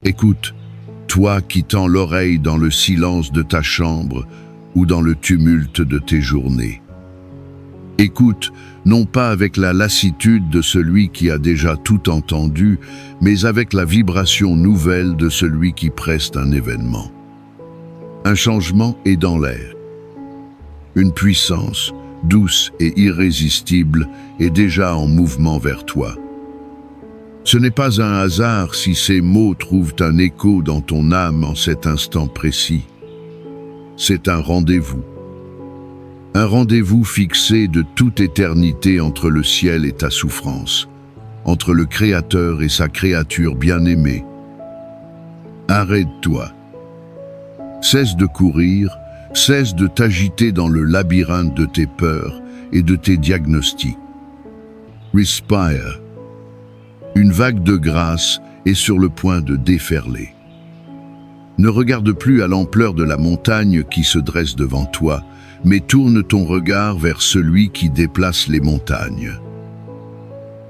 Écoute, toi qui tends l'oreille dans le silence de ta chambre ou dans le tumulte de tes journées. Écoute, non pas avec la lassitude de celui qui a déjà tout entendu, mais avec la vibration nouvelle de celui qui presse un événement. Un changement est dans l'air. Une puissance, douce et irrésistible, est déjà en mouvement vers toi. Ce n'est pas un hasard si ces mots trouvent un écho dans ton âme en cet instant précis. C'est un rendez-vous. Un rendez-vous fixé de toute éternité entre le ciel et ta souffrance, entre le Créateur et sa créature bien-aimée. Arrête-toi. Cesse de courir, cesse de t'agiter dans le labyrinthe de tes peurs et de tes diagnostics. Respire. Une vague de grâce est sur le point de déferler. Ne regarde plus à l'ampleur de la montagne qui se dresse devant toi, mais tourne ton regard vers celui qui déplace les montagnes.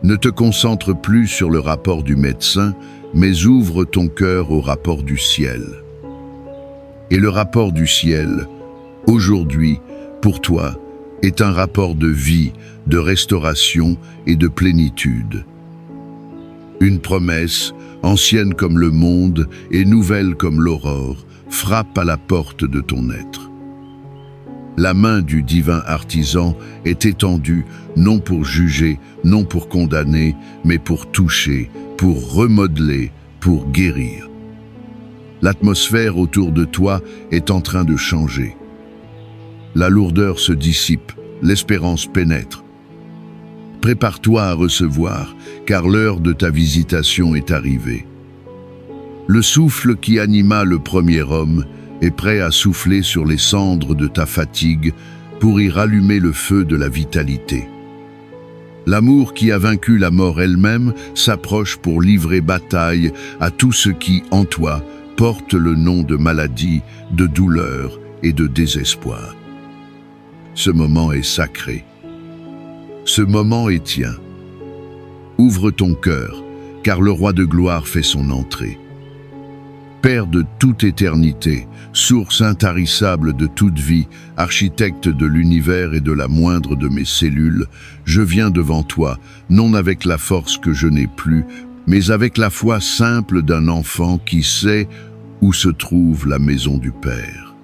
Ne te concentre plus sur le rapport du médecin, mais ouvre ton cœur au rapport du ciel. Et le rapport du ciel, aujourd'hui, pour toi, est un rapport de vie, de restauration et de plénitude. Une promesse, ancienne comme le monde et nouvelle comme l'aurore, frappe à la porte de ton être. La main du divin artisan est étendue, non pour juger, non pour condamner, mais pour toucher, pour remodeler, pour guérir. L'atmosphère autour de toi est en train de changer. La lourdeur se dissipe, l'espérance pénètre. Prépare-toi à recevoir, car l'heure de ta visitation est arrivée. Le souffle qui anima le premier homme est prêt à souffler sur les cendres de ta fatigue pour y rallumer le feu de la vitalité. L'amour qui a vaincu la mort elle-même s'approche pour livrer bataille à tout ce qui, en toi, porte le nom de maladie, de douleur et de désespoir. Ce moment est sacré. Ce moment est tien. Ouvre ton cœur, car le roi de gloire fait son entrée. Père de toute éternité, source intarissable de toute vie, architecte de l'univers et de la moindre de mes cellules, je viens devant toi, non avec la force que je n'ai plus, mais avec la foi simple d'un enfant qui sait où se trouve la maison du Père.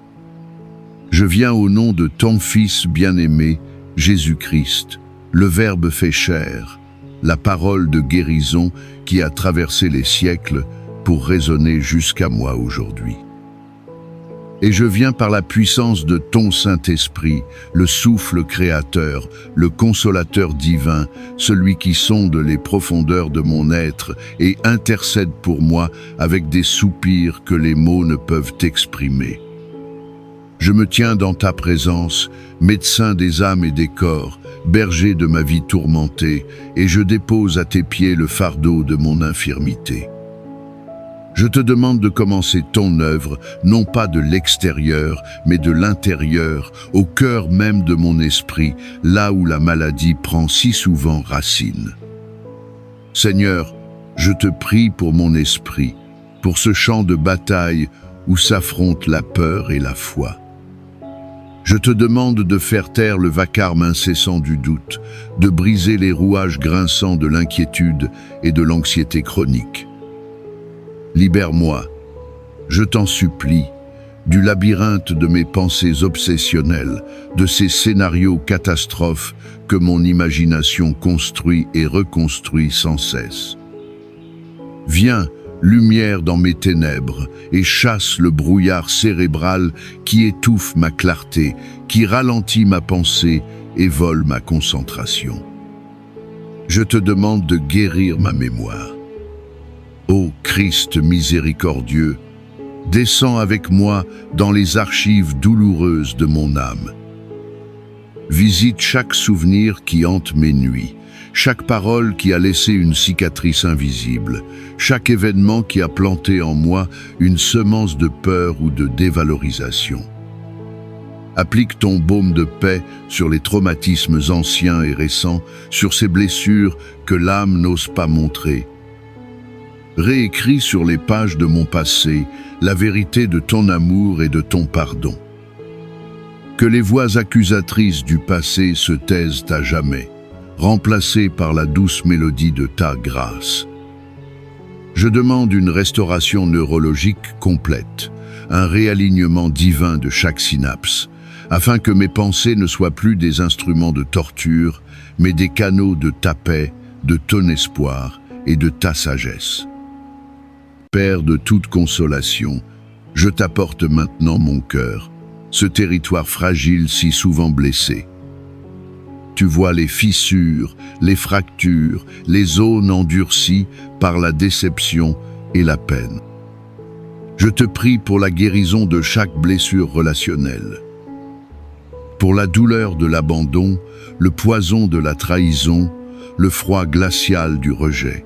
Je viens au nom de ton Fils bien-aimé, Jésus-Christ, le Verbe fait chair, la parole de guérison qui a traversé les siècles pour résonner jusqu'à moi aujourd'hui. Et je viens par la puissance de ton Saint-Esprit, le souffle créateur, le consolateur divin, celui qui sonde les profondeurs de mon être et intercède pour moi avec des soupirs que les mots ne peuvent exprimer. Je me tiens dans ta présence, médecin des âmes et des corps, berger de ma vie tourmentée, et je dépose à tes pieds le fardeau de mon infirmité. Je te demande de commencer ton œuvre, non pas de l'extérieur, mais de l'intérieur, au cœur même de mon esprit, là où la maladie prend si souvent racine. Seigneur, je te prie pour mon esprit, pour ce champ de bataille où s'affrontent la peur et la foi. Je te demande de faire taire le vacarme incessant du doute, de briser les rouages grinçants de l'inquiétude et de l'anxiété chronique. Libère-moi, je t'en supplie, du labyrinthe de mes pensées obsessionnelles, de ces scénarios catastrophes que mon imagination construit et reconstruit sans cesse. Viens, lumière dans mes ténèbres, et chasse le brouillard cérébral qui étouffe ma clarté, qui ralentit ma pensée et vole ma concentration. Je te demande de guérir ma mémoire. Ô Christ miséricordieux, descends avec moi dans les archives douloureuses de mon âme. Visite chaque souvenir qui hante mes nuits, chaque parole qui a laissé une cicatrice invisible, chaque événement qui a planté en moi une semence de peur ou de dévalorisation. Applique ton baume de paix sur les traumatismes anciens et récents, sur ces blessures que l'âme n'ose pas montrer. réécris sur les pages de mon passé la vérité de ton amour et de ton pardon. Que les voix accusatrices du passé se taisent à jamais, remplacées par la douce mélodie de ta grâce. Je demande une restauration neurologique complète, un réalignement divin de chaque synapse, afin que mes pensées ne soient plus des instruments de torture, mais des canaux de ta paix, de ton espoir et de ta sagesse. Père de toute consolation, je t'apporte maintenant mon cœur, ce territoire fragile si souvent blessé. Tu vois les fissures, les fractures, les zones endurcies par la déception et la peine. Je te prie pour la guérison de chaque blessure relationnelle, pour la douleur de l'abandon, le poison de la trahison, le froid glacial du rejet.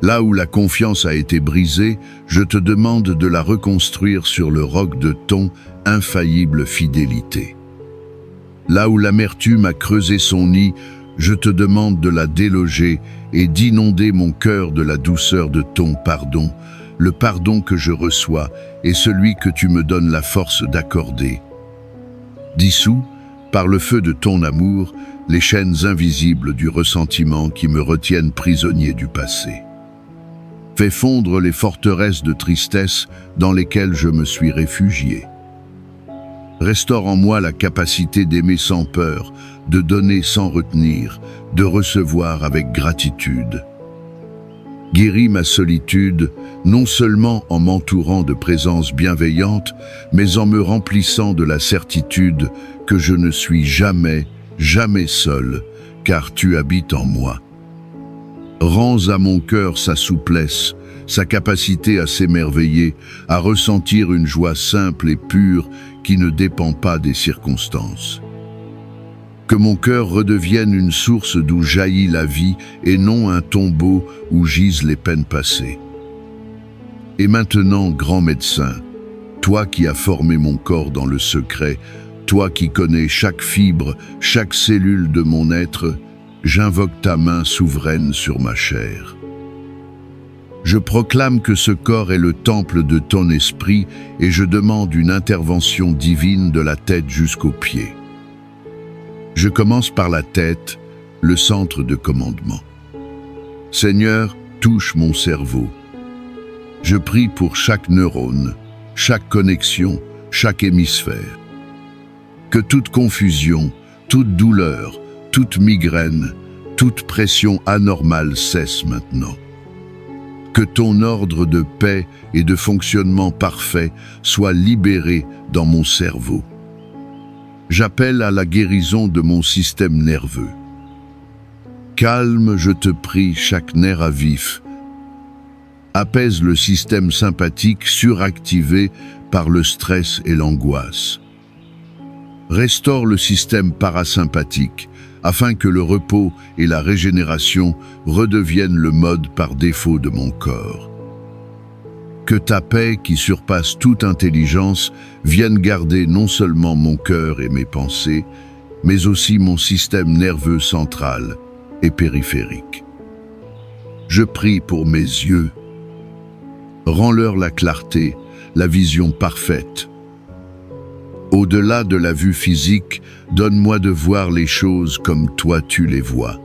Là où la confiance a été brisée, je te demande de la reconstruire sur le roc de ton infaillible fidélité. Là où l'amertume a creusé son nid, je te demande de la déloger et d'inonder mon cœur de la douceur de ton pardon, le pardon que je reçois et celui que tu me donnes la force d'accorder. Dissous, par le feu de ton amour, les chaînes invisibles du ressentiment qui me retiennent prisonnier du passé. Fais fondre les forteresses de tristesse dans lesquelles je me suis réfugié. Restaure en moi la capacité d'aimer sans peur, de donner sans retenir, de recevoir avec gratitude. Guéris ma solitude, non seulement en m'entourant de présences bienveillantes, mais en me remplissant de la certitude que je ne suis jamais, jamais seul, car tu habites en moi. Rends à mon cœur sa souplesse, sa capacité à s'émerveiller, à ressentir une joie simple et pure qui ne dépend pas des circonstances. Que mon cœur redevienne une source d'où jaillit la vie et non un tombeau où gisent les peines passées. Et maintenant, grand médecin, toi qui as formé mon corps dans le secret, toi qui connais chaque fibre, chaque cellule de mon être, j'invoque ta main souveraine sur ma chair. Je proclame que ce corps est le temple de ton esprit et je demande une intervention divine de la tête jusqu'aux pieds. Je commence par la tête, le centre de commandement. Seigneur, touche mon cerveau. Je prie pour chaque neurone, chaque connexion, chaque hémisphère. Que toute confusion, toute douleur, toute migraine, toute pression anormale cesse maintenant. Que ton ordre de paix et de fonctionnement parfait soit libéré dans mon cerveau. J'appelle à la guérison de mon système nerveux. Calme, je te prie, chaque nerf à vif. Apaise le système sympathique suractivé par le stress et l'angoisse. Restaure le système parasympathique afin que le repos et la régénération redeviennent le mode par défaut de mon corps. Que ta paix qui surpasse toute intelligence vienne garder non seulement mon cœur et mes pensées, mais aussi mon système nerveux central et périphérique. Je prie pour mes yeux. Rends-leur la clarté, la vision parfaite. Au-delà de la vue physique, donne-moi de voir les choses comme toi tu les vois.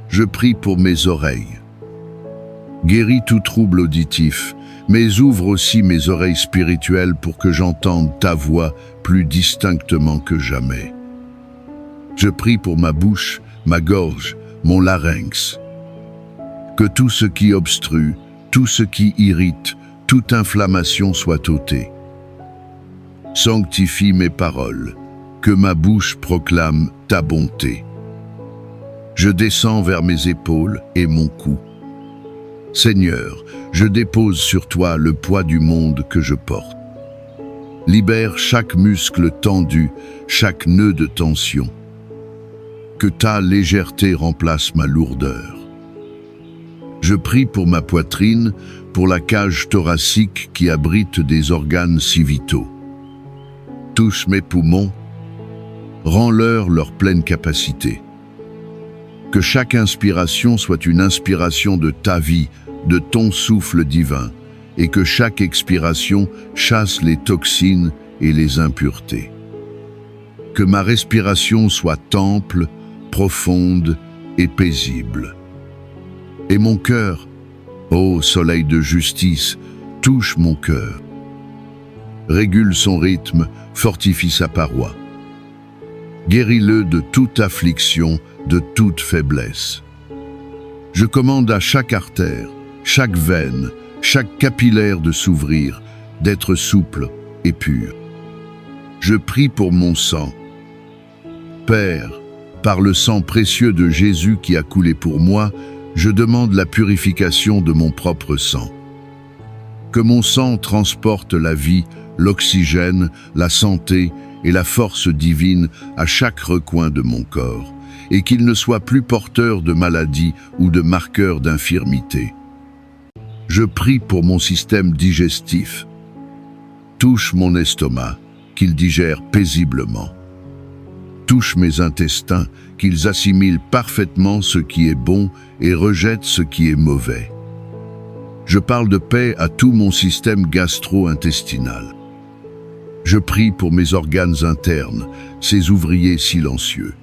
Je prie pour mes oreilles. Guéris tout trouble auditif, mais ouvre aussi mes oreilles spirituelles pour que j'entende ta voix plus distinctement que jamais. Je prie pour ma bouche, ma gorge, mon larynx. Que tout ce qui obstrue, tout ce qui irrite, toute inflammation soit ôtée. Sanctifie mes paroles, que ma bouche proclame ta bonté. Je descends vers mes épaules et mon cou. Seigneur, je dépose sur toi le poids du monde que je porte. Libère chaque muscle tendu, chaque nœud de tension. Que ta légèreté remplace ma lourdeur. Je prie pour ma poitrine, pour la cage thoracique qui abrite des organes si vitaux. Touche mes poumons, rends-leur leur pleine capacité. Que chaque inspiration soit une inspiration de ta vie de ton souffle divin, et que chaque expiration chasse les toxines et les impuretés. Que ma respiration soit temple, profonde et paisible. Et mon cœur, ô soleil de justice, touche mon cœur. Régule son rythme, fortifie sa paroi. Guéris-le de toute affliction, de toute faiblesse. Je commande à chaque artère, chaque veine, chaque capillaire de s'ouvrir, d'être souple et pur. Je prie pour mon sang. Père, par le sang précieux de Jésus qui a coulé pour moi, je demande la purification de mon propre sang. Que mon sang transporte la vie, l'oxygène, la santé et la force divine à chaque recoin de mon corps, et qu'il ne soit plus porteur de maladies ou de marqueurs d'infirmité. Je prie pour mon système digestif. Touche mon estomac, qu'il digère paisiblement. Touche mes intestins, qu'ils assimilent parfaitement ce qui est bon et rejettent ce qui est mauvais. Je parle de paix à tout mon système gastro-intestinal. Je prie pour mes organes internes, ces ouvriers silencieux.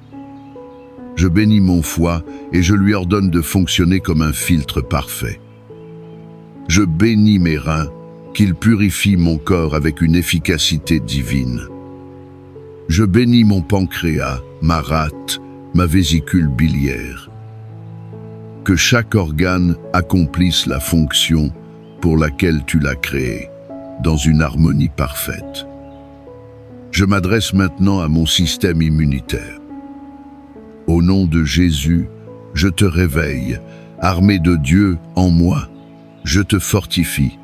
Je bénis mon foie et je lui ordonne de fonctionner comme un filtre parfait. Je bénis mes reins, qu'ils purifient mon corps avec une efficacité divine. Je bénis mon pancréas, ma rate, ma vésicule biliaire. Que chaque organe accomplisse la fonction pour laquelle tu l'as créé, dans une harmonie parfaite. Je m'adresse maintenant à mon système immunitaire. Au nom de Jésus, je te réveille, armé de Dieu en moi, je te fortifie.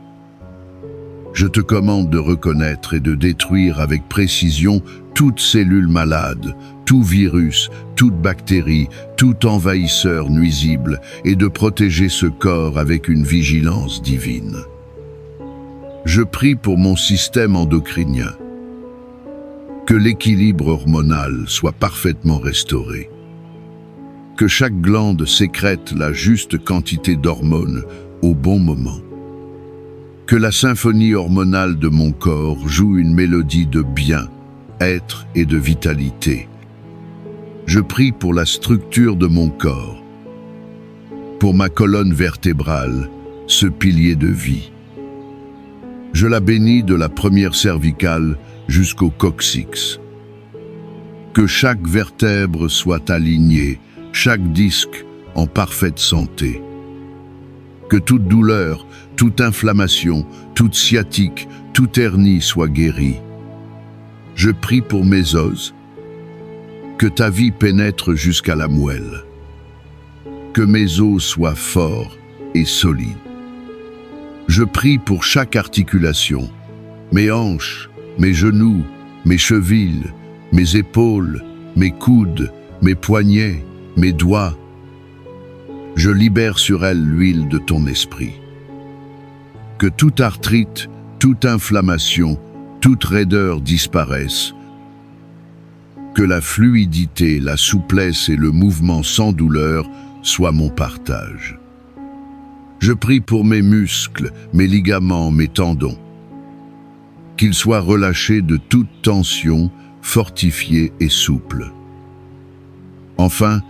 Je te commande de reconnaître et de détruire avec précision toute cellule malade, tout virus, toute bactérie, tout envahisseur nuisible et de protéger ce corps avec une vigilance divine. Je prie pour mon système endocrinien. Que l'équilibre hormonal soit parfaitement restauré. Que chaque glande sécrète la juste quantité d'hormones au bon moment. Que la symphonie hormonale de mon corps joue une mélodie de bien-être et de vitalité. Je prie pour la structure de mon corps, pour ma colonne vertébrale, ce pilier de vie. Je la bénis de la première cervicale jusqu'au coccyx. Que chaque vertèbre soit alignée, chaque disque en parfaite santé. Que toute douleur, toute inflammation, toute sciatique, toute hernie soit guérie. Je prie pour mes os. Que ta vie pénètre jusqu'à la moelle. Que mes os soient forts et solides. Je prie pour chaque articulation, mes hanches, mes genoux, mes chevilles, mes épaules, mes coudes, mes poignets, mes doigts. Je libère sur elles l'huile de ton esprit. Que toute arthrite, toute inflammation, toute raideur disparaissent. Que la fluidité, la souplesse et le mouvement sans douleur soient mon partage. Je prie pour mes muscles, mes ligaments, mes tendons. Qu'ils soient relâchés de toute tension, fortifiés et souples. Enfin,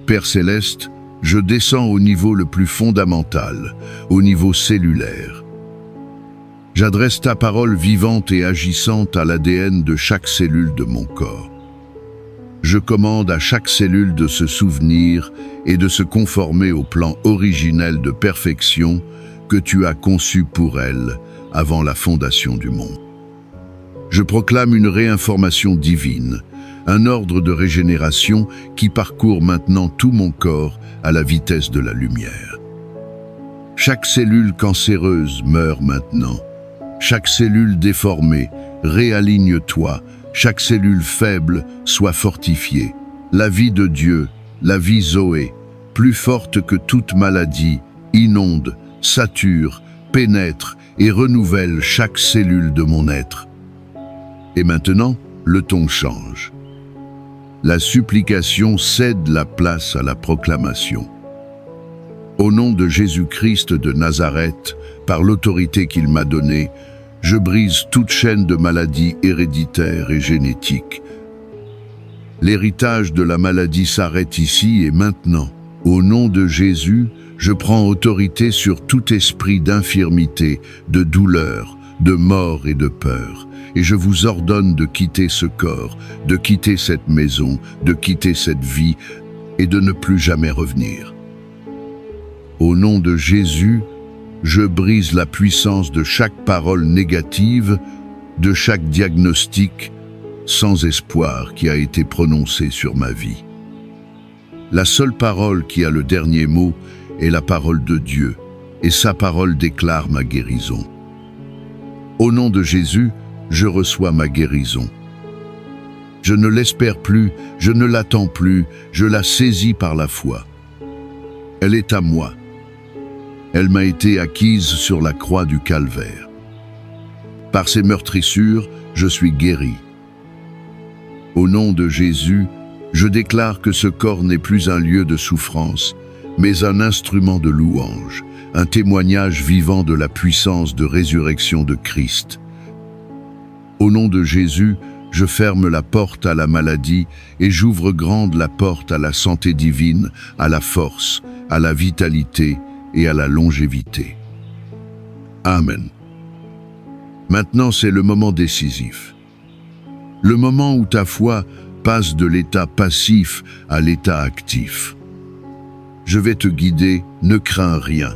Père Céleste, je descends au niveau le plus fondamental, au niveau cellulaire. J'adresse ta parole vivante et agissante à l'ADN de chaque cellule de mon corps. Je commande à chaque cellule de se souvenir et de se conformer au plan originel de perfection que tu as conçu pour elle avant la fondation du monde. Je proclame une réinformation divine, un ordre de régénération qui parcourt maintenant tout mon corps à la vitesse de la lumière. Chaque cellule cancéreuse meurt maintenant. Chaque cellule déformée, réaligne-toi. Chaque cellule faible soit fortifiée. La vie de Dieu, la vie Zoé, plus forte que toute maladie, inonde, sature, pénètre et renouvelle chaque cellule de mon être. Et maintenant, le ton change. La supplication cède la place à la proclamation. Au nom de Jésus-Christ de Nazareth, par l'autorité qu'il m'a donnée, je brise toute chaîne de maladies héréditaires et génétiques. L'héritage de la maladie s'arrête ici et maintenant. Au nom de Jésus, je prends autorité sur tout esprit d'infirmité, de douleur, de mort et de peur. Et je vous ordonne de quitter ce corps, de quitter cette maison, de quitter cette vie et de ne plus jamais revenir. Au nom de Jésus, je brise la puissance de chaque parole négative, de chaque diagnostic sans espoir qui a été prononcé sur ma vie. La seule parole qui a le dernier mot est la parole de Dieu, et sa parole déclare ma guérison. Au nom de Jésus, je reçois ma guérison. Je ne l'espère plus, je ne l'attends plus, je la saisis par la foi. Elle est à moi. Elle m'a été acquise sur la croix du Calvaire. Par ses meurtrissures, je suis guéri. Au nom de Jésus, je déclare que ce corps n'est plus un lieu de souffrance, mais un instrument de louange, un témoignage vivant de la puissance de résurrection de Christ. Au nom de Jésus, je ferme la porte à la maladie et j'ouvre grande la porte à la santé divine, à la force, à la vitalité et à la longévité. Amen. Maintenant, c'est le moment décisif. Le moment où ta foi passe de l'état passif à l'état actif. Je vais te guider, ne crains rien.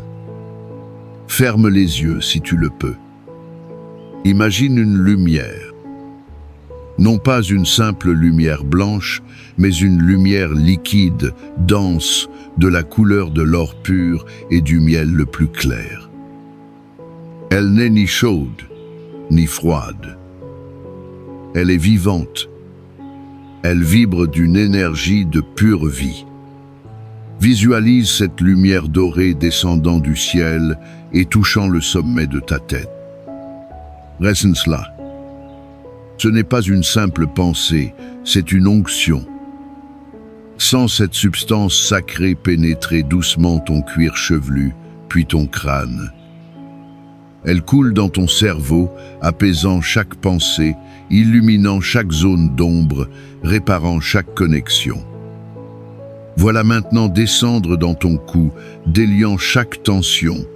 Ferme les yeux si tu le peux. Imagine une lumière. Non pas une simple lumière blanche, mais une lumière liquide, dense, de la couleur de l'or pur et du miel le plus clair. Elle n'est ni chaude, ni froide. Elle est vivante. Elle vibre d'une énergie de pure vie. Visualise cette lumière dorée descendant du ciel et touchant le sommet de ta tête. Ressens cela. Ce n'est pas une simple pensée, c'est une onction. Sens cette substance sacrée pénétrer doucement ton cuir chevelu, puis ton crâne. Elle coule dans ton cerveau, apaisant chaque pensée, illuminant chaque zone d'ombre, réparant chaque connexion. Voilà maintenant descendre dans ton cou, déliant chaque tension,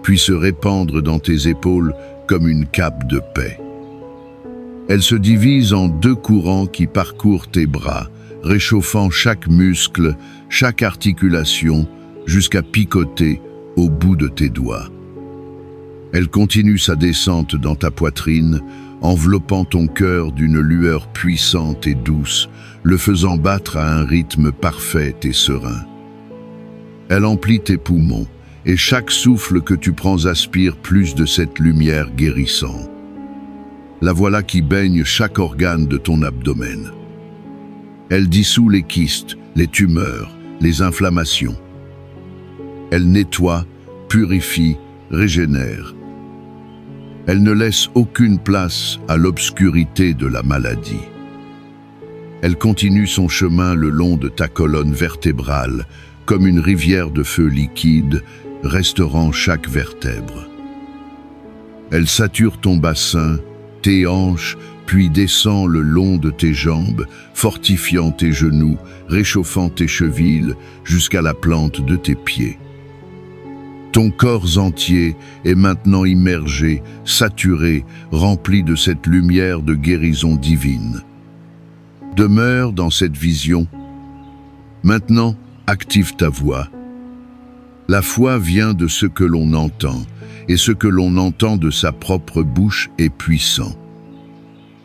puis se répandre dans tes épaules comme une cape de paix. Elle se divise en deux courants qui parcourent tes bras, réchauffant chaque muscle, chaque articulation, jusqu'à picoter au bout de tes doigts. Elle continue sa descente dans ta poitrine, enveloppant ton cœur d'une lueur puissante et douce, le faisant battre à un rythme parfait et serein. Elle emplit tes poumons, et chaque souffle que tu prends aspire plus de cette lumière guérissante. La voilà qui baigne chaque organe de ton abdomen. Elle dissout les kystes, les tumeurs, les inflammations. Elle nettoie, purifie, régénère. Elle ne laisse aucune place à l'obscurité de la maladie. Elle continue son chemin le long de ta colonne vertébrale, comme une rivière de feu liquide, restaurant chaque vertèbre. Elle sature ton bassin, tes hanches, puis descend le long de tes jambes, fortifiant tes genoux, réchauffant tes chevilles, jusqu'à la plante de tes pieds. Ton corps entier est maintenant immergé, saturé, rempli de cette lumière de guérison divine. Demeure dans cette vision. Maintenant, active ta voix. La foi vient de ce que l'on entend, et ce que l'on entend de sa propre bouche est puissant.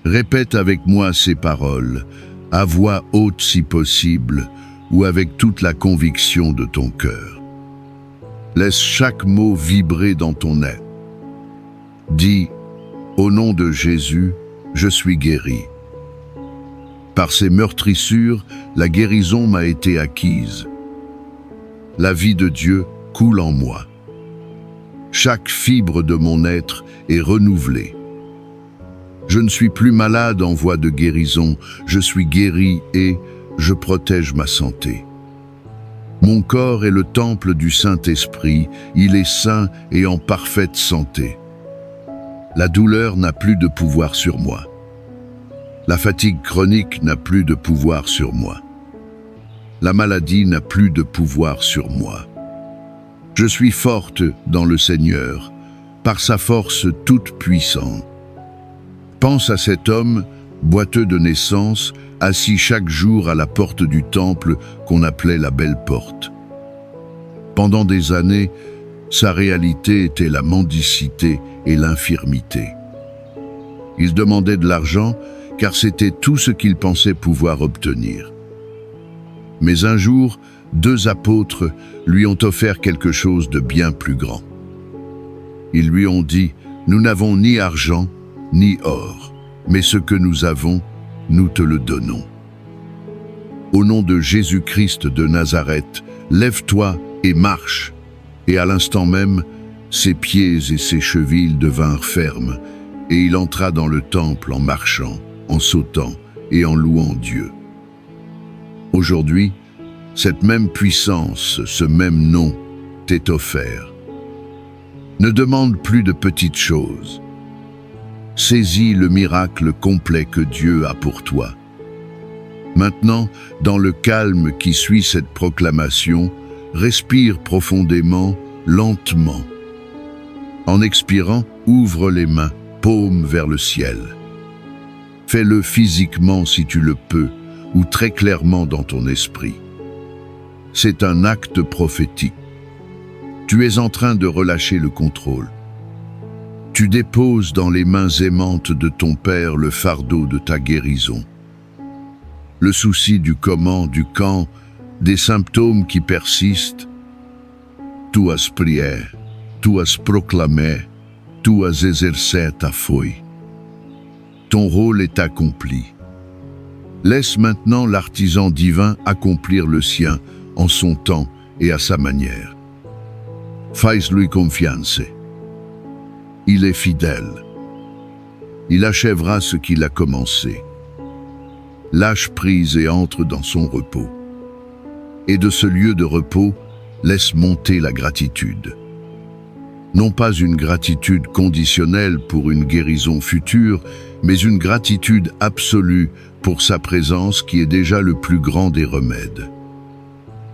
Répète avec moi ces paroles, à voix haute si possible, ou avec toute la conviction de ton cœur. Laisse chaque mot vibrer dans ton être. Dis, au nom de Jésus, je suis guéri. Par ses meurtrissures, la guérison m'a été acquise. La vie de Dieu coule en moi. Chaque fibre de mon être est renouvelée. Je ne suis plus malade en voie de guérison, je suis guéri et je protège ma santé. Mon corps est le temple du Saint-Esprit, il est sain et en parfaite santé. La douleur n'a plus de pouvoir sur moi. La fatigue chronique n'a plus de pouvoir sur moi. La maladie n'a plus de pouvoir sur moi. Je suis forte dans le Seigneur, par sa force toute puissante. Pense à cet homme, boiteux de naissance, assis chaque jour à la porte du temple qu'on appelait la Belle Porte. Pendant des années, sa réalité était la mendicité et l'infirmité. Il demandait de l'argent car c'était tout ce qu'il pensait pouvoir obtenir. Mais un jour, 2 apôtres lui ont offert quelque chose de bien plus grand. Ils lui ont dit, « Nous n'avons ni argent, ni or, mais ce que nous avons, nous te le donnons. Au nom de Jésus-Christ de Nazareth, lève-toi et marche. » Et à l'instant même, ses pieds et ses chevilles devinrent fermes, et il entra dans le temple en marchant, en sautant et en louant Dieu. Aujourd'hui, cette même puissance, ce même nom t'est offert. Ne demande plus de petites choses. Saisis le miracle complet que Dieu a pour toi. Maintenant, dans le calme qui suit cette proclamation, respire profondément, lentement. En expirant, ouvre les mains, paume vers le ciel. Fais-le physiquement si tu le peux, ou très clairement dans ton esprit. C'est un acte prophétique. Tu es en train de relâcher le contrôle. Tu déposes dans les mains aimantes de ton Père le fardeau de ta guérison. Le souci du comment, du quand, des symptômes qui persistent. Tu as prié, tu as proclamé, tu as exercé ta foi. Ton rôle est accompli. Laisse maintenant l'artisan divin accomplir le sien en son temps et à sa manière. Fais-lui confiance. Il est fidèle. Il achèvera ce qu'il a commencé. Lâche prise et entre dans son repos. Et de ce lieu de repos, laisse monter la gratitude. Non pas une gratitude conditionnelle pour une guérison future, mais une gratitude absolue pour sa présence qui est déjà le plus grand des remèdes.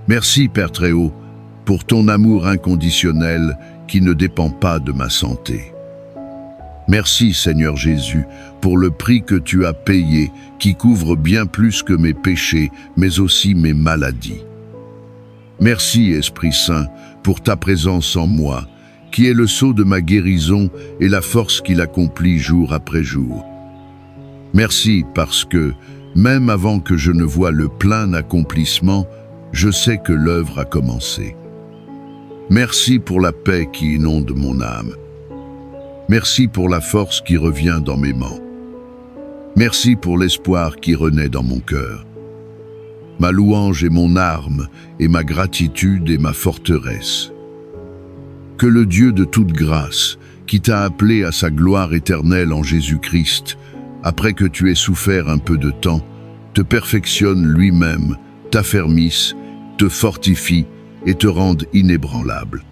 Merci Père Très-Haut, pour ton amour inconditionnel qui ne dépend pas de ma santé. Merci Seigneur Jésus, pour le prix que tu as payé, qui couvre bien plus que mes péchés, mais aussi mes maladies. Merci Esprit Saint, pour ta présence en moi, qui est le sceau de ma guérison et la force qu'il accomplit jour après jour. Merci parce que, même avant que je ne voie le plein accomplissement, je sais que l'œuvre a commencé. Merci pour la paix qui inonde mon âme. Merci pour la force qui revient dans mes mains. Merci pour l'espoir qui renaît dans mon cœur. Ma louange est mon arme, et ma gratitude est ma forteresse. Que le Dieu de toute grâce, qui t'a appelé à sa gloire éternelle en Jésus-Christ, après que tu aies souffert un peu de temps, te perfectionne lui-même, t'affermisse, te fortifie et te rende inébranlable.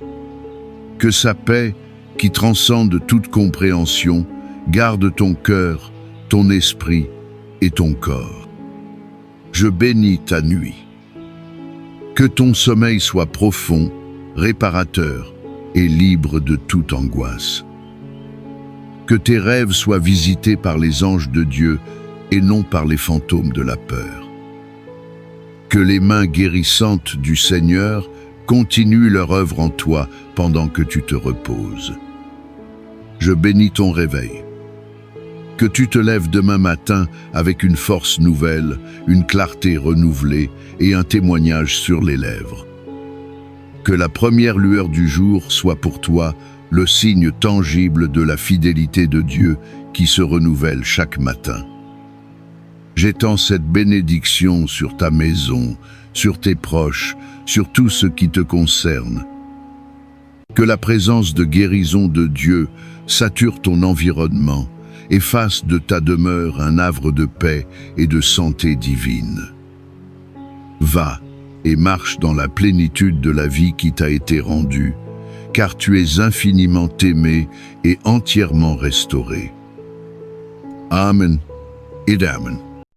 Que sa paix, qui transcende toute compréhension, garde ton cœur, ton esprit et ton corps. Je bénis ta nuit. Que ton sommeil soit profond, réparateur et libre de toute angoisse. Que tes rêves soient visités par les anges de Dieu et non par les fantômes de la peur. Que les mains guérissantes du Seigneur continuent leur œuvre en toi pendant que tu te reposes. Je bénis ton réveil. Que tu te lèves demain matin avec une force nouvelle, une clarté renouvelée et un témoignage sur les lèvres. Que la première lueur du jour soit pour toi le signe tangible de la fidélité de Dieu qui se renouvelle chaque matin. J'étends cette bénédiction sur ta maison, sur tes proches, sur tout ce qui te concerne. Que la présence de guérison de Dieu sature ton environnement et fasse de ta demeure un havre de paix et de santé divine. Va et marche dans la plénitude de la vie qui t'a été rendue, car tu es infiniment aimé et entièrement restauré. Amen et Amen.